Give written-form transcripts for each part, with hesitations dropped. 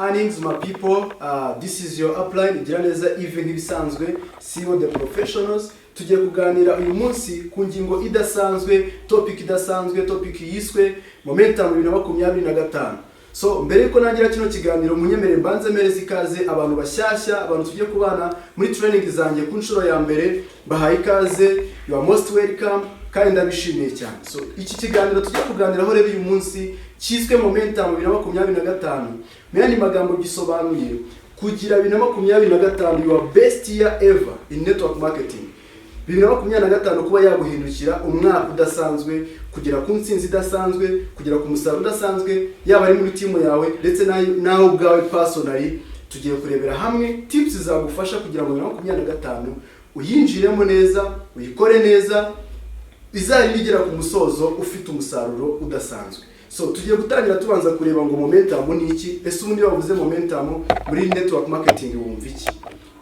earnings, my people. This is your upline Giraneza even ibisanzwe CEO the professionals. Tugiye kuganira uyu munsi ku ngingo idasanzwe, topic yiswe momentum 2025. So mbere yuko nagira kino kiganiro munyemere mbanze merezi ikaze abantu bashyashya, abantu tugiye kubana muri training zanjye ku nshuro ya mbere, bahaye ikaze, you are most welcome kandi ndabishimiye cyane. So iki kiganiro tugiye kuganiraho rero uyu munsi cyiswe momentum 2025. Meyani magambo gisobanuye kugira 2025 your best year ever in network marketing. 2025 kuba yaguhindukira umwaka udasanzwe, kugera ku ntsinzi idasanzwe, kugera ku musaruro udasanzwe, yaba ari muri team yawe ndetse nawe ubwawe personally. Tugiye kurebera hamwe tips zagufasha kugira ngo 2025 uyinjiremo neza, uyikore neza, izari bigera ku musozo ufite umusaruro udasanzwe. So tugiye gutangira tubanza kureba ngo momentum ni iki, ese ubundi bavuze momentum muri network marketing wumva iki?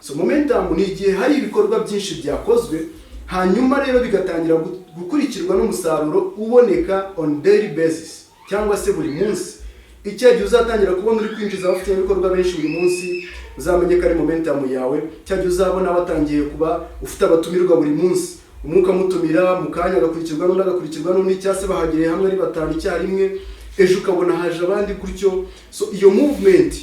So momentum ni igihe hari ibikorwa byinshi byakozwe hanyuma rero bigatangira gukurikirwa n'umusaruro uboneka on daily basis cyangwa se buri munsi. Icyo gihe uzatangira kubona uri kwinjiza abafite ibikorwa benshi buri munsi, uzamenye ko ari momentum yawe. Cyagiye uzabona watangiye kuba ufite abatumirwa buri munsi, umwuka mutumira mukanya agakurikirwa n'undi cyase bahagiriye hamwe ari batanu icyarimwe, ejo ukabona haje abandi gutyo. So iyo movement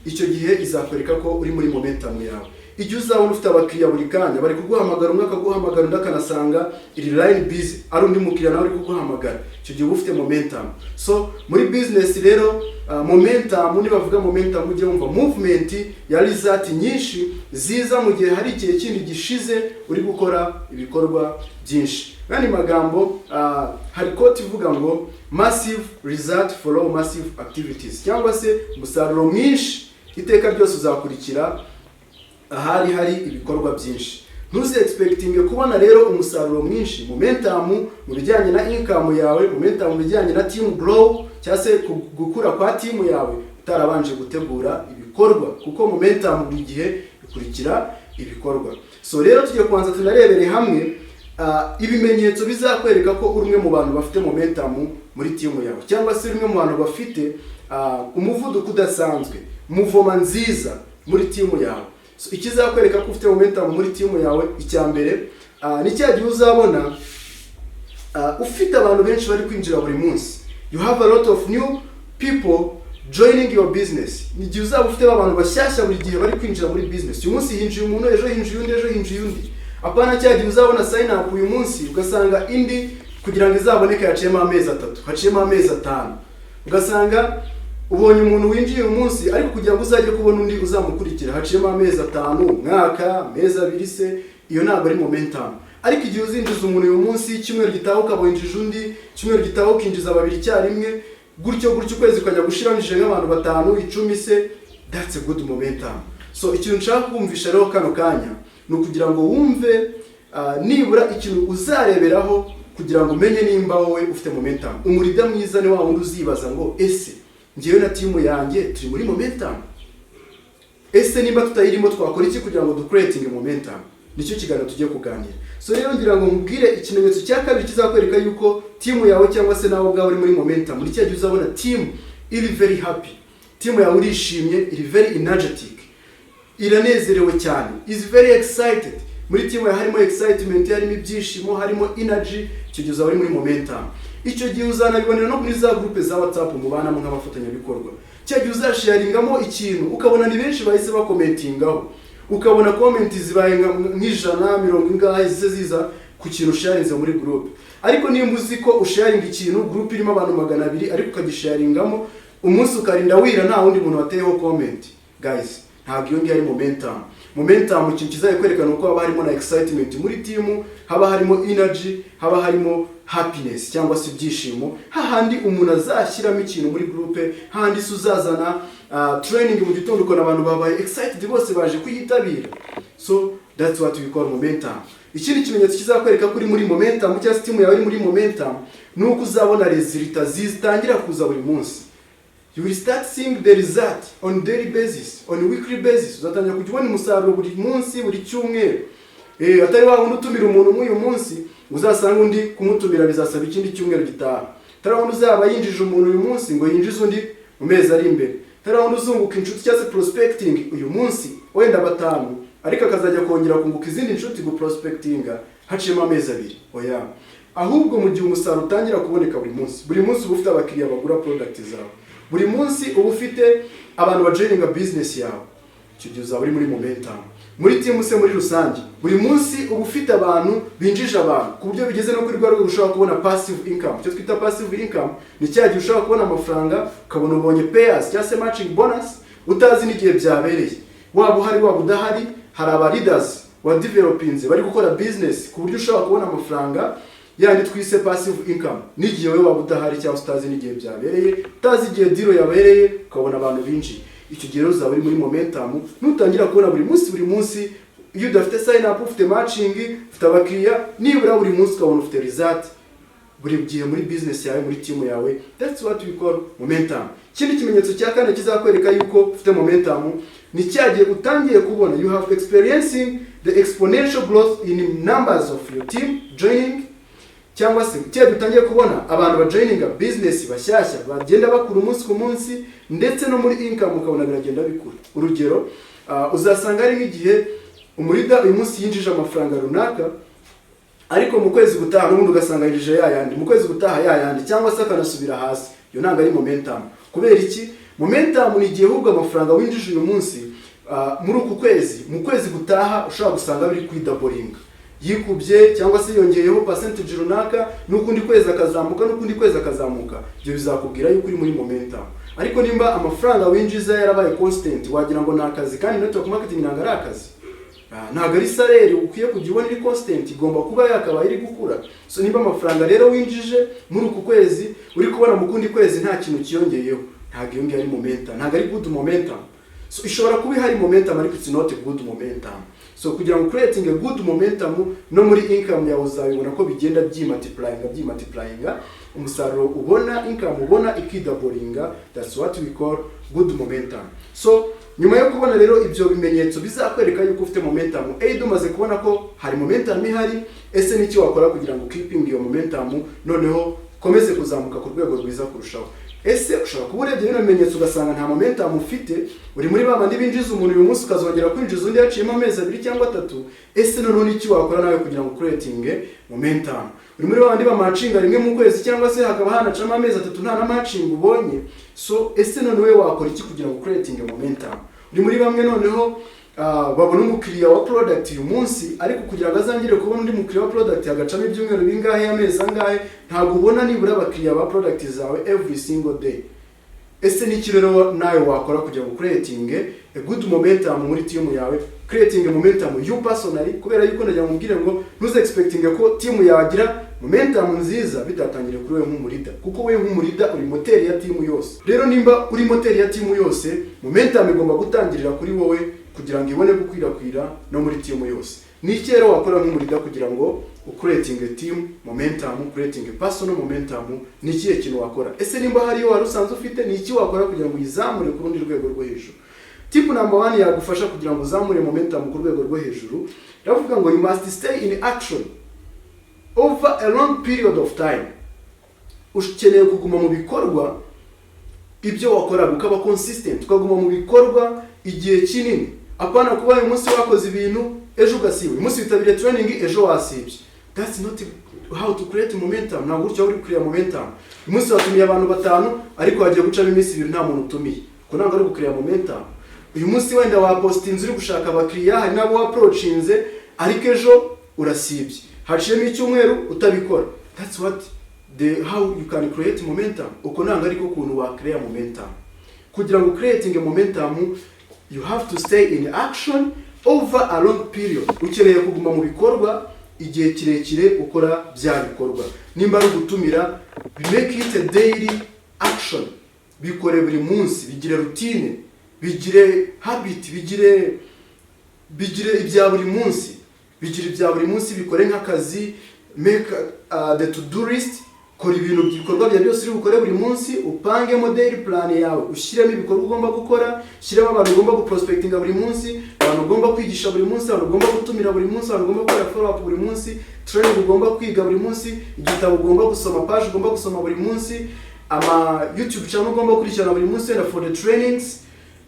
icyo gihe izakwereka ko uri muri momentum yawe. Igihe uzabona ufite abakiriya buri kanya bari kuguhamagara, umwe akaguhamagara undi akanasanga iri line busy, ari undi mukiriya nawe ari kuguhamagara, icyo gihe ufite momentum. So muri business rero momentum, ni bavuga momentum ujye wumva movement ya result nyinshi ziza mu gihe hari ikihe kindi gishize uri gukora ibikorwa byinshi. Kandi magambo hari quote ivuga ngo massive result follow massive activities, cyangwa se umusaruro mwinshi iteka ryose uzakurikira ahari hari ibikorwa byinshi. Ntuzi expecting kubona rero umusaruro mwinshi, momentum mu bijyanye na income yawe, momentum mu bijyanye na team grow cyangwa se gukura kwa team yawe utarabanje gutegura ibikorwa, kuko momentum buri gihe ikurikira ibikorwa. So rero tugiye kubanza tunarebere hamwe ibimenyetso bizakwereka ko uri umwe mu bantu bafite momentum muri team yawe, cyangwa se umwe mu bantu bafite umuvuduko udasanzwe, muvoma nziza muri team yawe. So ikizakwereka ko ufite momentum muri team yawe, icya mbere ni cyagiye uzabona ufite abantu benshi bari kwinjira buri munsi. You have a lot of new people joining your business. Nigiye uzaba ufite abantu bashyashya buri gihe bari kwinjira muri business. Uyu munsi hinjiye umuntu, ejo hinjiye undi, ejo hinjiye undi. Apana cyagiye uzabona sign up uyu munsi ugasanga indi kugira ngo izaboneke yaciyemo amezi 3, haciyemo amezi 5. Ugasanga ubonye umuntu winjiye uyu munsi ariko kugira ngo uzajye kubona undi uzamukurikira haciyemo amezi 5, mwaka, amezi 2 se. Iyo ntabwo ari momentum. Ariko igihe uzinjiza umuntu uyu munsi, icyumweru gitaho ukabonjije undi, icyumweru gitaho ukinjiza babiri icyarimwe, gutyo ukwezi ukajya gushiranyije nk'abantu 5, 10 se, that's a good momentum. So ikintu nshaka kumvisha rero kano kanya ni ukugira ngo wumve nibura ikintu uzareberaho kugira ngo umenye nimba wowe ufite momentum. Umurida mwiza ni wa wundi uzibaza ngo ese ngiyewe na team yanjye turi muri momentum, ese nimba tutayirimo twakora iki kugira ngo ducreating momentum? Nicyo kiganiro tugiye kuganira. So rero ngira ngo mbwire ikimenyetso cya kabiri kizakwereka yuko team yawe cyangwa se nawe ubwawe uri muri momentum. Muri cyagiye uzabona team iri very happy, team yawe urishimye, iri very energetic, iranezerewe cyane, is very excited. Muri team yawe harimo excitement, harimo ibyishimo, harimo energy, icyo gihe uzaba uri muri momentum. Icyo gihe uzanabibonera no muri za groupe za WhatsApp mubanamo nk'abafatanyabikorwa. Cyo gihe uzasharingaho ikintu ukabona ni benshi bahise bakomentingaho, ukabona comment zibaye nk'ijana 100 ingahe ziza ku kintu sharinze muri group. Ariko niyo uzi ko usharinga ikintu group irimo abantu 200 ariko ukagisharingamo umunsi ukarinda wira nta wundi muntu wateyeho comment, guys, ntabwo iyo ngiye ari momentum. Momentum ikintu kizakwerekana uko haba harimo na excitement muri team, haba harimo energy, haba harimo happiness cyangwa se ibyishimo, hahandi umuntu azashyiramo ikintu muri groupe, hahandi uzazana training mu gitondo ukona abantu babaye excited bose baje kuyitabira. So that's what we call momentum. Ikindi kimenyetso kizakwereka ko uri muri momentum cyangwa team yawe iri muri momentum nuko uzabona results zitangira kuza buri munsi. You will start seeing the result on daily basis, on weekly basis. Uzatangira kujibona umusaruro buri munsi, buri cyumweru. Atari wa wundi utumira umuntu uyu munsi uzasanga undi kumutumira bizasaba ikindi cyumweru gitaha. Atari wa wundi uzaba yinjije umuntu uyu munsi ngo yinjize undi mu mezi ari imbere. hari aho uzunguka inshuti cyangwa se prospecting uyu munsi wenda batanu, ariko akazajya kongera kunguka izindi inshuti go prospectinga haciyemo amezi 2. Oya, ahubwo mu gihe umusaruro utangira kuboneka buri munsi uba ufite abakiriya bagura product zawe, buri munsi uba ufite abantu bajoininga business yawe, icyo gihe uzaba uri muri momentum. Muri team se muri rusange buri munsi uba ufite abantu binjije abantu ku buryo bigeze no kuri rwego ushobora kubona passive income. Icyo twita passive income ni cya gihe ushobora kubona amafaranga ukabona ubonye payers cyangwa se matching bonus utazi n'igihe byabereye, waba uhari waba udahari. Hari aba leaders wa developinze bari gukora business ku buryo ushobora kubona amafaranga yandi twise passive income n'igihe wewe waba udahari cyangwa utazi n'igihe byabereye, utazi igihe deal yabereye, ukabona abantu binjiye. Icyo gihe uzaba uri muri momentum, nutangira kubona buri munsi iyo udafite sign up, ufite matching, ufite abakiriya, nibura buri munsi ukabona ufite result buri gihe muri business yawe, muri team yawe. That's what we call momentum. Ikindi kimenyetso cya kane kizakwereka yuko ufite momentum ni cyagiye utangiye kubona you have experiencing the exponential growth in numbers of your team joining, cyangwa se cyagiye utangiye kubona abantu bajoininga business bashyashya bagenda bakura umunsi ku munsi, ndetse no muri income ukabona biragenda bikura. Urugero, uzasanga ari nk'igihe umurida uyu munsi yinjije amafaranga runaka, ariko mu kwezi gutaha n'ubundi ugasanga yinjije yayandi, mu kwezi gutaha yayandi, cyangwa se akanasubira hasi. Iyo ntabwo ari momentum. Kubera iki? Momentum ni igihe ahubwo amafaranga winjije uyu munsi muri uku kwezi, mu kwezi gutaha ushobora gusanga biri kwidaboringa, yikubye cyangwa se yongeyeho percentage runaka, n'ukundi kwezi akazamuka n'ukundi kwezi akazamuka. Ibyo bizakubwira yuko uri muri momentum. Ariko nimba amafaranga winjiza yarabaye constant, wagira ngo ni akazi, kandi network marketing ntabwo ari akazi. Ntabwo ari salary ukwiye kujya ubona iri constant, igomba kuba yakaba iri gukura. So nimba amafaranga rero winjije muri uku kwezi uri kubona mu kundi kwezi nta kintu kiyongeyeho, ntabwo iyo ngiyo ari momentum, ntabwo ari good momentum. So ishobora kuba hari momentum ariko it's not a good momentum. So kugira ngo creating a good momentum no muri income yawe uzabibona ko bigenda byimultiplyinga, umusaruro ubona, income ubona ikidaboringa. That's what we call good momentum. So nyuma yo kubona rero ibyo bimenyetso bizakwereka yuko ufite momentum, umaze kubona ko hari momentum ihari, ese n'iki wakora kugira ngo keeping iyo momentum noneho komeze kuzamuka ku rwego rwiza kurushaho? Ese ushobora kuba urebye bino bimenyetso ugasanga nta momentum ufite, uri muri babandi binjiza umuntu uyu munsi ukazongera kwinjiza undi yaciyemo amezi 2 cyangwa 3. Ese noneho n'iki wakora nawe kugira ngo creating momentum? Uri muri babandi bamatchinga rimwe mu kwezi, cyangwa se hakaba hanacamo amezi 3 nta na matching ubonye. So ese none we wakora iki kugira ngo creating momentum? Uri muri bamwe noneho babona umukiriya wa product uyu munsi, ariko kugira ngo azangire kubona undi mukiriya wa product hagacamo ibyumweru bingahe, amezi angahe, ntabwo ubona nibura abakiriya ba product zawe every single day. Ese n'iki rero nawe wakora kugira ngo creating a good momentum muri team yawe, creating a momentum you personally? Kubera yuko ndagira mubwire ngo ntuze expecting ko team yagira momentum nziza bitatangire kuri wewe nk'umurida, kuko wewe nk'umurida uri moteri ya team yose. Rero nimba uri moteri ya team yose, momentum igomba gutangirira kuri wowe kugira ngo ibone gukwirakwira no muri team yose. N'iki rero wakora nk'umurida kugira ngo creating a team momentum, creating a personal momentum? Ni ikihe kintu wakora? Ese nimba hari yo warusanze ufite, ni iki wakora kugira ngo uyizamure ku rundi rwego rwo hejuru? Tip number 1 yagufasha kugira ngo uzamure momentum ku rwego rwo hejuru, ravuga ngo you must stay in action over a long period of time. Ukeneye kuguma mu bikorwa ibyo wakora, ukaba consistent, ukaguma mu bikorwa igihe kinini. Apana kuba uyu munsi wakoze ibintu ejo ugasiba, uyu munsi witabiriye training ejo wasibye. That's not how to create momentum. Ntabwo uryo uri create momentum. Uyu munsi watumiye abantu 5 ariko wagiye gucamo iminsi 2 nta muntu utumiye, ko ntabwo ari gucreate momentum. Uyu munsi wenda wapostinze uri gushaka abakiriya, hari nabo approachinze, ariko ejo urasibye, haciyemo icyumweru utabikora. That's what how you can create momentum. Uko ntabwo ariko kuntu wa create momentum. Kugira ngo creating a momentum, you have to stay in action over a long period. Ukeneye kuguma mu bikorwa igihe kirekire ukora bya bikorwa. Nimba ari gutumira, make it a daily action. Bikore buri munsi, bigire routine, bigire habit, bigire ibya buri munsi. Bigire ibya buri munsi, bikore nk'akazi, make the to-do list. Kora ibintu bikorwa bya byose uri gukora buri munsi, upangemo daily plan yawe, ushyiremo ibikorwa ugomba gukora, shyiramo abantu ugomba guprospectinga buri munsi, abantu ugomba kwigisha buri munsi, abantu ugomba gutumira buri munsi, abantu ugomba gukora follow up buri munsi, training ugomba kwiga buri munsi, igitabo ugomba gusoma, page ugomba gusoma buri munsi, ama YouTube channel ugomba gukurikirana buri munsi wenda for the trainings.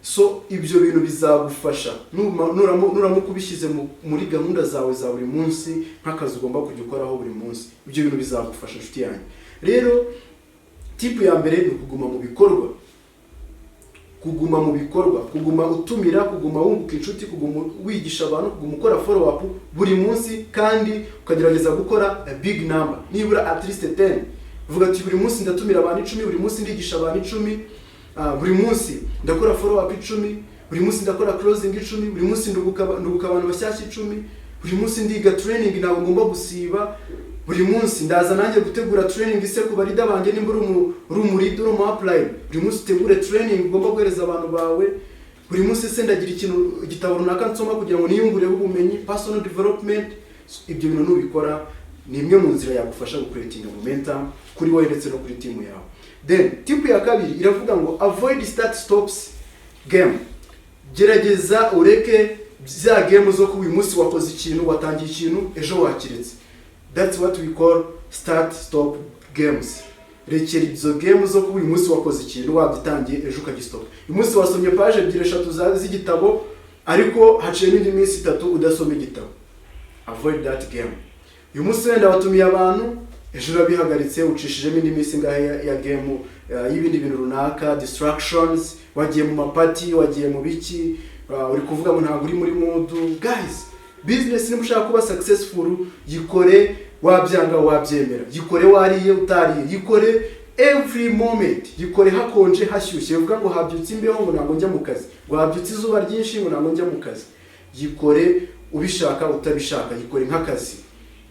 So ibyo bintu bizagufasha nuramuka ubishyize muri gahunda zawe za buri munsi nk'akazi ugomba kujya ukoraho buri munsi. Ibyo bintu bizagufasha inshuti yanjye. Rero tipu ya mbere ni kuguma mu bikorwa. Kuguma mu bikorwa, kuguma utumira, kuguma wunguka inshuti, kuguma wigisha abantu, kuguma ukora follow up buri munsi kandi ukagerageza gukora a big number. Nibura at least 10. Vuga ati buri munsi ndatumira abantu 10, buri munsi ndigisha abantu 10. Buri munsi ndakora follow up 10, buri munsi ndakora closing 10, buri munsi nduguka abantu bashyashya 10, buri munsi ndiga training ntabwo ngomba gusiba, buri munsi ndaza nanjye gutegura training ise ku barida banjye nimba uri umurida uri mu upline, buri munsi utegure training ugomba guhereza abantu bawe, buri munsi se ndagira ikintu igitabo runaka nsoma kugira ngo niyungureho ubumenyi, personal development. Ibyo bintu nubikora ni imwe mu nzira yagufasha gucreating momentum kuri wowe ndetse no kuri team yawe. Then tipu ya kabiri iravuga ngo avoid start stops game. Gerageza ureke za game zo ku uyu munsi wakoze ikintu, watangiye ikintu, ejo wakiretse. That's what we call start stop games. Rekera izo game zo ku uyu munsi wakoze ikintu, wagitangiye ejo ukagistop. Uyu munsi wasomye page 2-3 z'igitabo ariko haciye n'indi minsi 3 udasoma igitabo. Avoid that game. Uyu munsi wenda watumiye abantu, ejo urabihagaritse ucishijemo indi minsi ngahe ya game y'ibindi bintu runaka, distractions, wagiye mu mapati, wagiye mu biki, uri kuvuga ngo ntabwo uri muri mood. Guys, business ni mushaka kuba successful, yikore wabyanga wabyemera, yikore wariye utariye, yikore every moment, yikore hakonje hashyushye. Uvuga ngo habyutse imbeho ngo ntabwo njya mu kazi, ngo habyutse izuba ryinshi ngo ntabwo njya mu kazi. Yikore ubishaka utabishaka, yikore nk'akazi.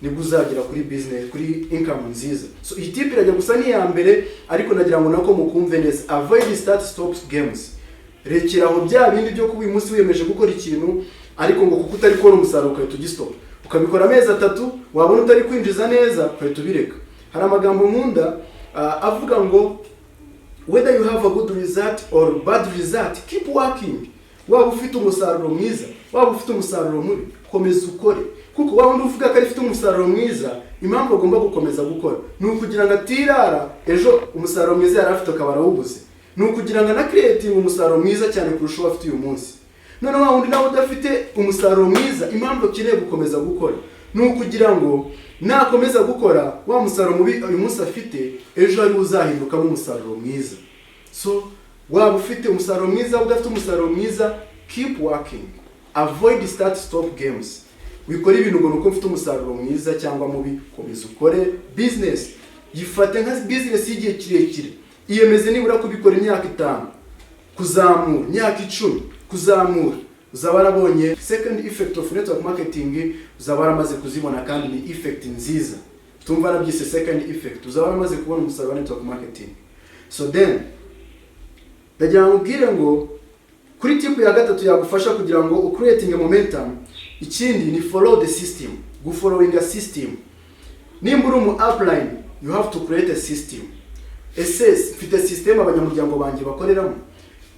Nibwo uzagera kuri business, kuri income nziza. So iyi tip irajya gusa ni ya mbere ariko nagira ngo nako mukumve neza. Avoid start stop games. Rekeraho bya bindi byo kuba uyu munsi wiyemeje gukora ikintu ariko ngo kuko utari kubona umusaruro ukahita ugistop. Ukabikora amezi 3 wabona utari kwinjiza neza ukahita ubireka. Hari amagambo nkunda avuga ngo whether you have a good result or bad result, keep working. Waba ufite umusaruro mwiza, waba ufite umusaruro mubi, komeza ukore. Kuko waba uvuga ko ari ufite umusaruro mwiza, impamvu ugomba gukomeza gukora ni ukugira ngo atirara ejo umusaruro mwiza yari afite akabara wubuze. Ni ukugira ngo na creating umusaruro mwiza cyane kurusha uwo afite uyu munsi. None wa wundi nawe udafite umusaruro mwiza, impamvu ukeneye gukomeza gukora ni ukugira ngo nakomeza gukora wa musaruro mubi uyu munsi afite ejo ari uzahindukamo umusaruro mwiza. So waba ufite umusaruro mwiza, udafite umusaruro mwiza, keep working. Avoid start stop games. Wikora ibintu ngo nuko mfite umusaruro mwiza cyangwa mubi, komeza ukore business. Yifate nka business y'igihe kirekire. Iyemeze nibura kubikora imyaka 5 kuzamura, imyaka 10 kuzamura. Uzaba warabonye second effect of network marketing, uzaba waramaze kuzibona kandi ni effect nziza. Tumva nabyise second effect. Uzaba waramaze kubona umusaruro wa network marketing. So then ndagira ngo ubwire ngo kuri tipu ya gatatu yagufasha kugira ngo ucreating a momentum. Ikindi ni follow the system. Go following a system. Nimba uri mu upline, you have to create a system. Mfite system abanyamuryango banjye bakoreramo.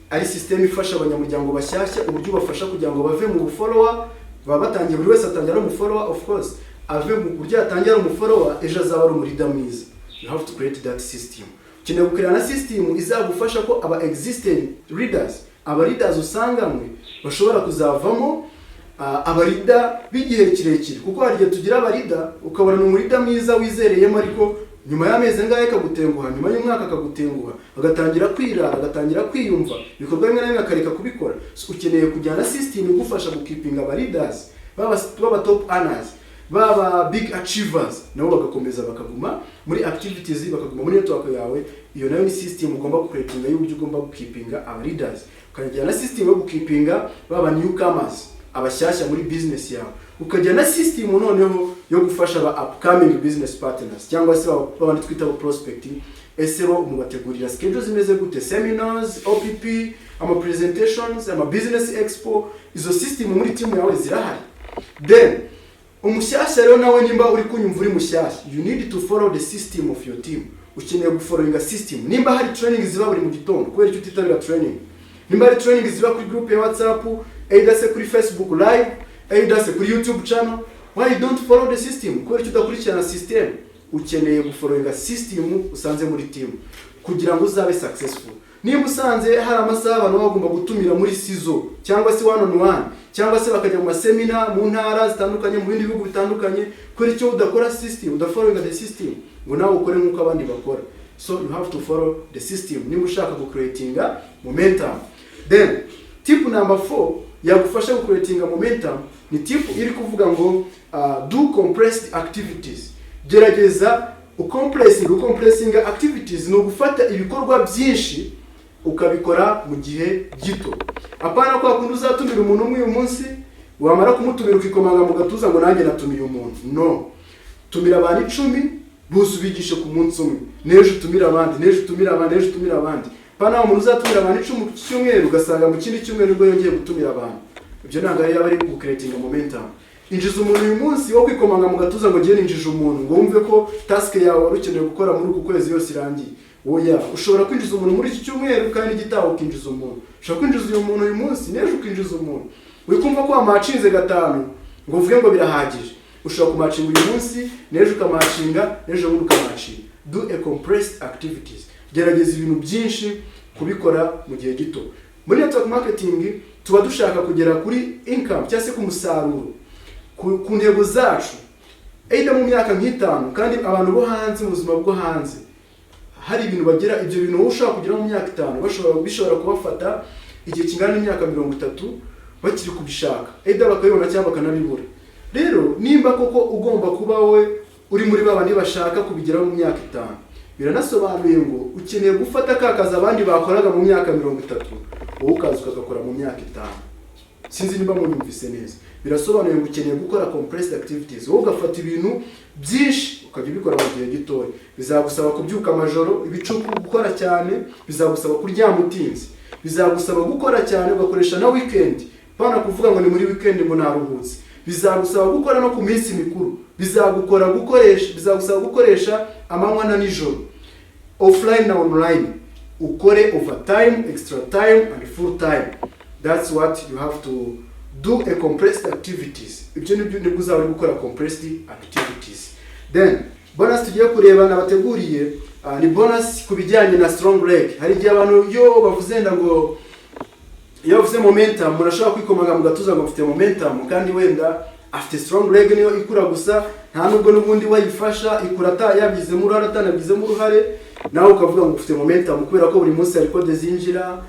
Ari system ifasha abanyamuryango bashyashya uburyo bafasha kugira ngo bave mu follower, baba batangiye buri wese atangira mu follower, of course ave mu buryo atangira mu follower ejo azaba ari umurida mwiza. You have to create that system. Ukeneye gukorana na system izagufasha ko aba existing leaders, aba leaders usangamwe bashobora kuzavamo abarida b'igihe kirekire. Kuko hari igihe tugira abarida ukabona umurida mwiza wizereyemo ariko nyuma y'amezi ngahe kagutenguha, nyuma y'umwaka kagutenguha, agatangira kwirara, agatangira kwiyumva, bikorwa bimwe na bimwe akareka kubikora. So ukeneye kujyana system igufasha gukipinga aba leaders, baba top earners, baba big achievers, nabo bagakomeza bakaguma muri activities, bakaguma muri network yawe. Iyo nayo ni system ugomba gucreatinga y'uburyo ugomba gukipinga aba leaders. Ukajyana system yo gukipinga baba newcomers, abashyashya muri business yawe. Ukajyana system noneho yo gufasha aba upcoming business partners cyangwa se babandi twita prospecting. Ese bo umubategurira schedules imeze gute, seminars, OPP, ama presentations, ama business expo. Izo system muri team yawe zirahari. Then umushyashya rero nawe nimba uri kunyumva uri mushyashya, you need to follow the system of your team. Ukeneye gufollowinga system. Nimba hari training ziba buri mu gitondo, kubera icyo utitabira training. Nimba hari training ziba kuri group ya WhatsApp, either se kuri Facebook live, either se kuri YouTube channel, why you don't follow the system? Kubera icyo udakurikirana system. Ukeneye gufollowinga system usanze muri team. kugira ngo uzabe successful. Niba usanze hari amasaha abantu bagomba gutumira muri sizo cyangwa se one on one cyangwa se bakajya mu masemina mu ntara zitandukanye mu bindi bihugu bitandukanye, kuri cyo udakora system, udafollowing the system ngo nawe ukore nkuko abandi bakora. So you have to follow the system niba ushaka ku creatinga momentum. Then tip number 4 yagufasha ku creatinga momentum ni tip iri kuvuga ngo do compressed activities. Gerageza ucompressing activities no gufata ibikorwa byinshi ukabikora mu gihe gito. Apana kwa kundi uzatumira umuntu umwe uyu munsi wamara kumutumira ukikomanga mu gatuza ngo nanjye natumiye umuntu. No, tumira abantu 10 bose ubigishe ku munsi umwe, nejo tumira abandi, nejo tumira abandi, nejo tumira abandi. Pana umuntu uzatumira abantu 10 ku cyumweru ugasanga mu kindi cyumweru ubwo yongeye gutumira abantu. Ibyo ntabwo ari abari ku creating momentum. Injiza umuntu uyu munsi wo kwikomanga mu gatuza ngo ngiye ninjije umuntu ngo wumve ko task yawe wari ukeneye gukora muri uku kwezi yose irangiye. Oya, ushobora kwinjiza umuntu muri iki cyumweru kandi gitaho ukinjiza umuntu. Ushobora kwinjiza uyu muntu uyu munsi nejo ukinjiza umuntu. Wikumva ko amacinze gatanu ngo uvuge ngo birahagije. Ushobora kumacinga uyu munsi nejo ukamacinga nejo ubundi ukamacinga. Do a compressed activities. Gerageza ibintu byinshi kubikora mu gihe gito. Muri network marketing tuba dushaka kugera kuri income cyangwa se ku musaruro ku ntego zacu either mu myaka nk'itanu, kandi abantu bo hanze mu buzima bwo hanze hari ibintu bagira, ibyo bintu ushaka kugira mu myaka 5 bishobora kubafata igihe kingana n'imyaka 30 bakiri kubishaka, either bakabibona cyangwa bakanabibura. Rero nimba koko ugomba kuba we uri muri babandi bashaka kubigeraho mu myaka 5, biranasobanuye ngo ukeneye gufata kakaza abandi bakoraga mu myaka 30 wowe ukaza ukagakora mu myaka 5. Sinzi niba munyumvise neza. Birasobanuye ngo ukeneye gukora compressed activities, wowe ugafata ibintu byinshi ukajya ubikora mu gihe gitoya. Bizagusaba kubyuka amajoro ibicuku, gukora cyane, bizagusaba kuryama utinze, bizagusaba gukora cyane ugakoresha na weekend, pana kuvuga ngo ni muri weekend ngo naruhutse. Bizagusaba gukora no ku minsi mikuru, bizagusaba gukoresha amanywa na nijoro, offline na online, ukore overtime, extra time and full time. That's what you have to do, a compressed activities. Ibyo nibyo uzaba gukora compressed activities. Then bonus tugiye kureba nabateguriye ni bonus kubijyanye na strong leg. Hari igihe abantu yo bavuze ngo iyo bavuze momentum murashobora kwikomanga mu gatuza ngo mfite momentum kandi wenda afite strong leg niyo ikura gusa nta nubwo n'ubundi wayifasha ikura yabizemo uruhare atanabizemo uruhare, nawe ukavuga ngo ufite momentum kubera ko buri munsi hari code zinjira,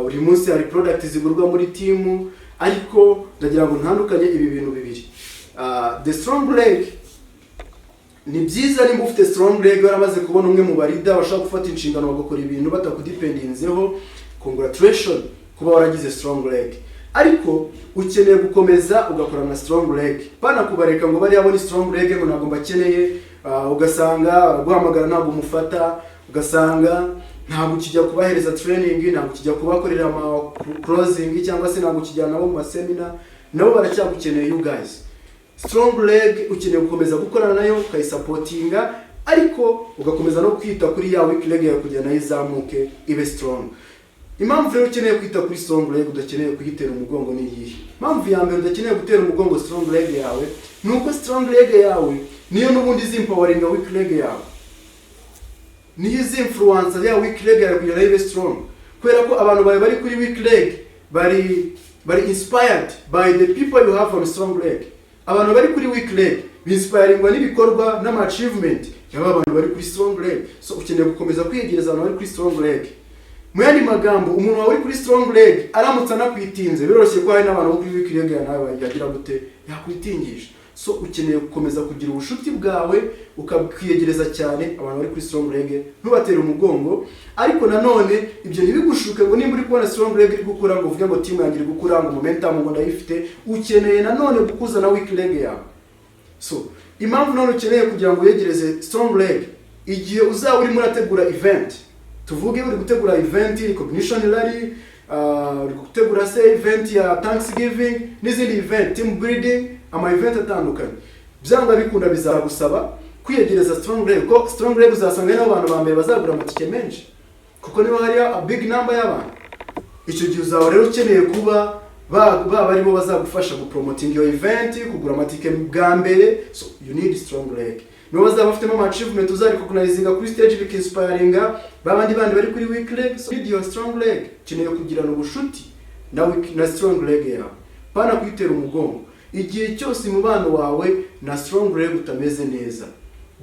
buri munsi hari product zigurwa muri team. Ariko ndagira ngo ntandukanye ibi bintu bibiri. The strong leg ni byiza nimba ufite strong leg waramaze kubona umwe mu barida bashaka gufata inshingano bagakora ibintu batakudependinzeho, congratulations kuba waragize strong leg. Ariko ukeneye gukomeza ugakora na strong leg, pana kubareka ngo bari abone strong leg ngo ntabwo bakeneye, ugasanga guhamagara ntabwo umufata, ugasanga ntabwo kijya kubahereza training, ntabwo kijya kubakorera ama closing cyangwa se ntabwo kijya nabo mu masemina, nabo baracyagukeneye. You guys, strong leg ukeneye gukomeza gukorana nayo ukayisupportinga, ariko ugakomeza no kwita kuri ya weak leg yawe kugira nayo izamuke ibe strong. Impamvu rero ukeneye kwita kuri strong leg udakeneye kuyitera umugongo ni iyi. Impamvu ya mbere udakeneye gutera umugongo strong leg yawe nuko strong leg yawe niyo n'ubundi zempowering weak leg yawe, niyo influence ya weak leg yawe kugira ibe strong. Kubera ko abantu bari kuri weak leg bari inspired by the people you have on strong leg. Abantu bari kuri weak leg inspiringwa n'ibikorwa n'ama achievement y'aba abantu bari kuri strong leg. So ukeneye gukomeza kwiyegereza abantu bari kuri strong leg. Mu yandi magambo, umuntu wawe kuri strong leg aramutse anakwitinze biroroshye ko hari n'abantu kuri weak leg nawe yagira gute yakwitingisha. So ukeneye gukomeza kugira ubushuti bwawe ukabwiyegereza cyane abantu bari kuri strong leg, ntubatera umugongo. Ariko nanone ibyo ntibigushuke ngo nimba uri kubona strong leg iri gukura ngo uvuge ngo team yangira gukura ngo momentum ngo ndayifite, ukeneye nanone gukuza na weak leg yawe. So impamvu none ukeneye kugira ngo yegereze strong leg igihe uzaba urimo urategura event, tuvuge uri gutegura event recognition rally, uri gutegura say event ya Thanksgiving n'izindi event, team building, ama event atandukanye, byanga bikunda bizagusaba kwiyegereza strong leg. Ko strong leg uzasanga n'abo bantu bambere bazagura amatike menshi kuko niba hari a big number y'abantu. Icyo gihe uzaba rero ukeneye kuba bari bo bazagufasha gupromoting your event, kugura amatike bwa mbere. So you need strong leg. nibo bazaba bafitemo ama achievement uzarikognizinga kuri stage bikinspiringa babandi bandi bari kuri weak leg. So build your strong leg. Ukeneye kugirana ubushuti na strong leg yawe, pana kwitera umugongo. Igihe cyose umubano wawe na strong leg utameze neza,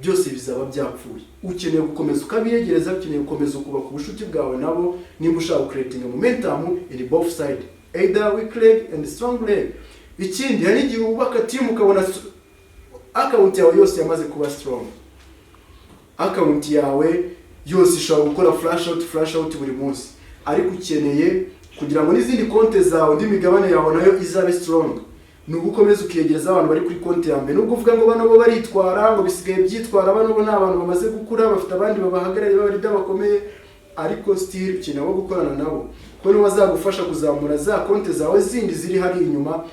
byose bizaba byapfuye. Ukeneye gukomeza ukabiyegereza, ukeneye gukomeza kubaka ubushuti bwawe nabo, nimba ushaka creating momentum in both side, either weak leg and strong leg. Ikindi hari igihe ubaka team ukabona account yawe yose yamaze kuba strong, account yawe yose ishobora gukora flash out buri munsi, ariko ukeneye kugira ngo n'izindi konti zawe ndi migabane yawe nayo izabe strong, nugukomeza ukiyegereza abantu bari kuri konti ya mbere. Nubwo uvuga ngo bano bo baritwara ngo bisigaye byitwara, bano bo n'abantu bamaze gukura bafite abandi babahagarariye b'abarida bakomeye, ariko still kinabo gukorana nabo ko nibo bazagufasha kuzamura za konti zawe zindi ziri hari inyuma,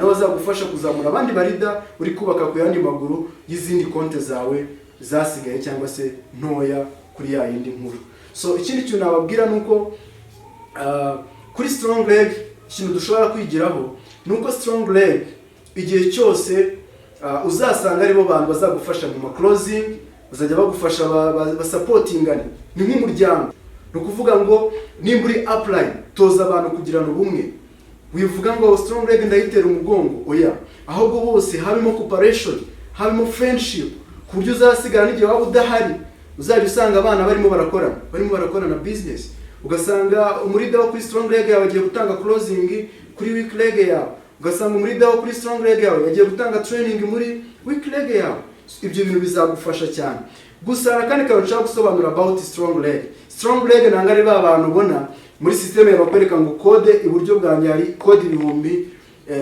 no bazagufasha kuzamura abandi barida uri kubaka ku yandi maguru y'izindi konti zawe zasigaye cyangwa se ntoya kuri ya yindi nkuru. So ikindi kintu nababwira nuko kuri strong leg ikintu dushobora kwigiraho nuko strong leg igihe cyose uzasanga aribo bantu bazagufasha mu closing, bazajya bagufasha basupportingane, ni nk'umuryango. No kuvuga ngo nimba uri upline toza abantu kugirana ubumwe, wivuga ngo strong leg ndayitera umugongo, oya, ahubwo bose habimo cooperation, habimo friendship, ku buryo uzasigara n'igihe waba udahari uzajya usanga abana barimo barakorana business, ugasanga umurida wo kuri strong leg yawe agiye gutanga closing kuri weak leg yawe, ugasanga umurida wo kuri strong leg yawe yagiye gutanga training muri weak leg yawe. Ibyo bintu bizagufasha cyane. Gusa kandi nshaka gusobanura about strong leg. Strong leg nanga ari abantu ubona muri system y'abakwereka ngo code iburyo bwanjye hari code ibihumbi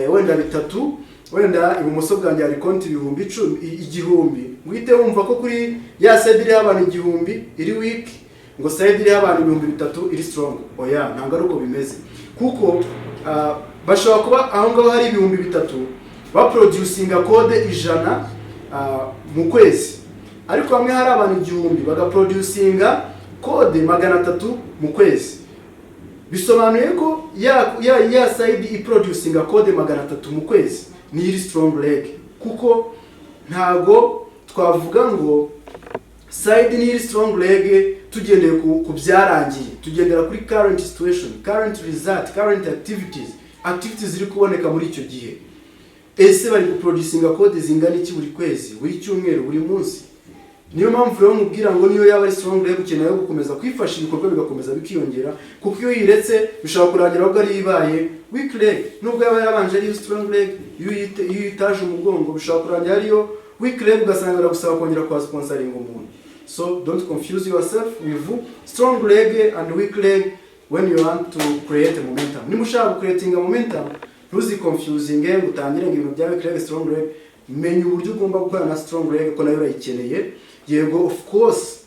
wenda bitatu, wenda ibumoso bwanjye hari konti ibihumbi 10,000. Wite wumva ko kuri ya side iri abantu 1,000 iri weak, ngo side iri abantu 3,000 iri strong. Oya, nanga ruko bimeze. Kuko bashobora kuba aho ngaho hari 3,000 baproducinga code 100 mu kwezi, ariko hamwe hari abantu 1,000 bagaproducinga code 300 mu kwezi. Bisobanuye ko ya side iproducinga code 300 mu kwezi ni iri strong leg, kuko ntago twavuga ngo side ni iri strong leg tugendeye ku byarangiye, tugendera kuri current situation, current result, current activities ziri kuboneka muri icyo gihe. Ese bari guproducinga code zingana iki buri kwezi, buri cyumweru, buri munsi? Niyo mpamvu rero mubwira ngo niyo yaba ari strong leg ukeneye gukomeza kwifasha ibikorwa bigakomeza bikiyongera, kuko iyo yiretse bishobora kurangira ahubwo ari ibaye weak leg. Nubwo yaba yarabanje ari strong leg, iyo itaje umugongo bishobora kurangira ariyo weak leg, ugasanga baragusaba kongera kwa sponsoring umuntu. So don't confuse yourself with strong leg and weak leg when you want to create a momentum. Nimushaka creating a momentum, ntuzi confusing ngo utangire ngo ibintu byawe create strong leg. Menya uburyo ugomba gukora na strong leg ko nayo urayikeneye. Yego, of course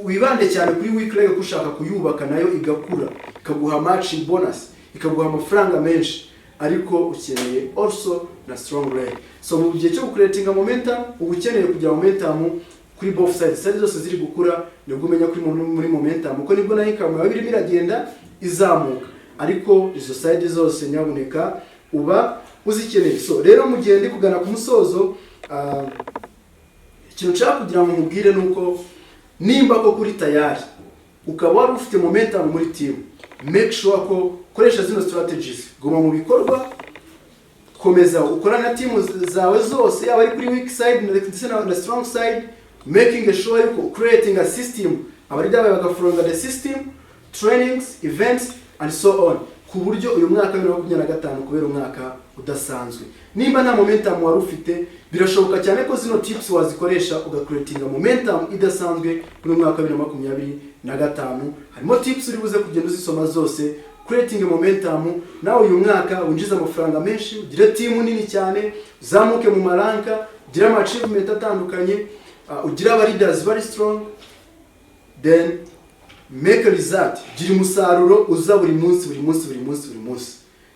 wibande cyane kuri weak leg ko ushaka kuyubaka nayo igakura, ikaguha matching bonus, ikaguha amafaranga menshi, ariko ukeneye also na strong leg. So mu gihe cyo creating a momentum, ukeneye kugira momentum kuri both sides, side zose ziri gukura, nibwo umenya kuri muri momentum uko nibwo nayo income yawe irimo iragenda izamuka, ariko izo side zose nyabuneka uba uzikeneye. So rero mu gihe ndi kugana ku musozo, ikintu nshaka kugira ngo mubwire nuko nimba ko kuri tayari ukaba wari ufite momentum muri team, make sure ko koresha zino strategies, guma mu bikorwa, komeza ukorana na team zawe zose, yaba ari kuri weak side ndetse na strong side, making sure you creating a system, abarida bagafronga the system, trainings, events and so on, ku buryo uyu mwaka wa 2025 kubera umwaka udasanzwe. Nimba nta momentum wari ufite, birashoboka cyane ko zino tips wazikoresha ugacreatinga momentum idasanzwe muri mwaka wa 2025. Harimo tips uri buze kugenda uzisoma zose, creating momentum nawe uyu mwaka winjiza amafaranga menshi, ugire team nini cyane, uzamuke mu maranka, ugire ama achievement atandukanye, ugire aba leaders very strong, then make a result, gira umusaruro uza buri munsi.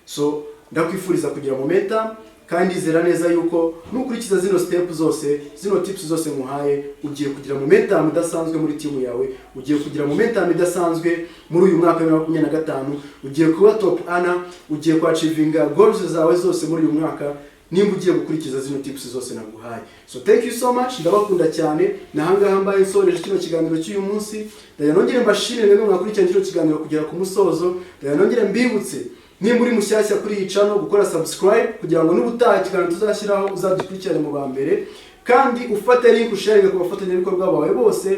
So ndakwifuriza kugira momentum, kandi zera neza yuko nukurikiza zino step zose, zino tips zose muhaye, ugiye kugira momentum idasanzwe muri team yawe, ugiye kugira momentum idasanzwe muri uyu mwaka wa 2025, ugiye kuba top ana, ugiye kwa achievinga goals zawe zose muri uyu mwaka, nimba ugiye gukurikiza zino tips zose naguhaye. So thank you so much, ndabakunda cyane. Nahangaha mbaye nsoreje kino kiganiro cy'uyu munsi. Ndaya nongere mbashimire mwebwe mwakurikirana kino kiganiro kugera ku musozo. Ndaya nongere mbibutse nimba uri mushyashya kuri iyi channel gukora subscribe kugira ngo n'ubutaha ikiganiro tuzashyiraho uzagikurikirane mu ba mbere, kandi ufate link usharinge ku bafatanyabikorwa bawe bose.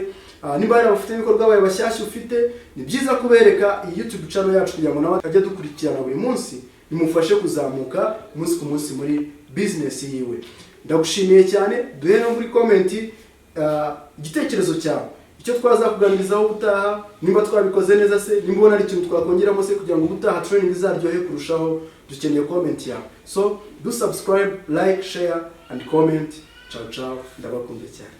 Niba hari abafatanyabikorwa bawe bashyashya ufite, ni byiza kubereka iyi YouTube channel yacu kugira ngo nawe ajye dukurikirana buri munsi, bimufashe kuzamuka umunsi ku munsi muri business yiwe. Ndagushimiye cyane, duhe no muri comment igitekerezo cyawe, icyo twazakuganirizaho ubutaha, nimba twabikoze neza se, nimba ubona ari ikintu twakongeramo se kugira ngo ubutaha training izaryohe kurushaho. Dukeneye comment yawe. So do subscribe, like, share and comment. Ciao ciao, ndabakunda cyane.